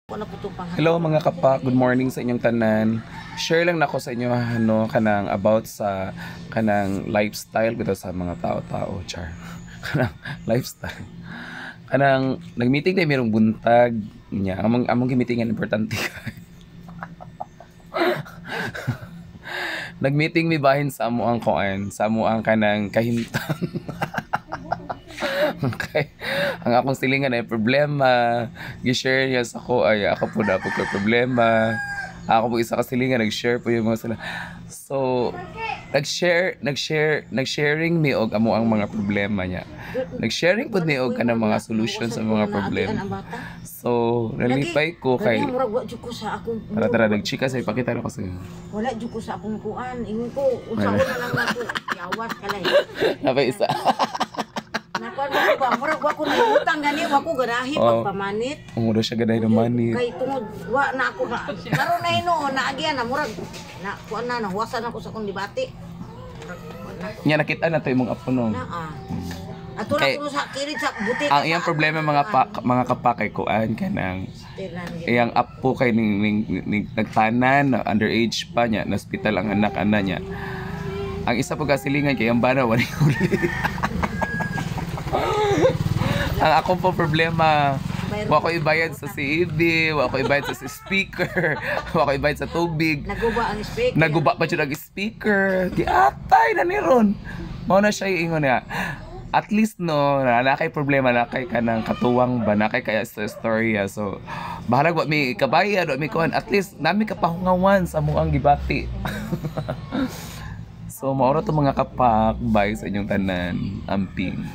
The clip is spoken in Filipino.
Hello mga kapak, good morning sa inyong tanan. Share lang nako sa inyo kanang about sa kanang lifestyle bitaw sa mga tao-tao, char. Kanang lifestyle. Kanang nagmeeting tayo merong buntag niya. Among gimitingan importante kay. Nagmeeting mi bahin sa amo ang koan, sa amo ang kanang kahimtang. Okay. Ang akong silingan ay problema. Gi-share niya sa ko ay ako po na po kay problema. Ako po isa ka silingan nag-share po yung mga sila. So, nag-sharing mi og amo ang mga problema niya. Nag-sharing pud mi og kanang mga solution sa mga problema. So, nalipay ko kay tara nagchika sa ipakita na ko sa iyo. Wala jud ko sa akong kuan. Ingon ko usaon na lang ako. Yawas kalay. Napay isa. Nakuan ko ba murag wa ko nangutang gani wa ko ganahi pagpamanit. Mura siya gaday na money. Kay tungod wa na ako na. Karon na hinuon na agyan na murag na kuan na wasan ako sa akong dibati. Nya nakita na to imong apo no. Ato na ko sa kirid sa butik. Ang iyang problema mga kapakay kuan kanang iyang apo kay ning nagtanan underage pa niya na hospital ang anak-ana niya. Ang isa pag kasilingan kay ang bana wala huli. Ang akong po problema, wa ko ibayad sa CEB, wa ko ibayad sa speaker, wa ko ibayad sa tubig. Naguba ang speaker. Naguba pa jud ang speaker. Di atay na ni ron. Mao na siya ingon niya. At least no, na kay problema na kay kanang katuwang ba na kay kaya sa storya. So, bahala wa mi kabayad, wa mi kuan. At least nami kapahungawan sa muang gibati. So, maura to mga kapak, bye sa inyong tanan, amping.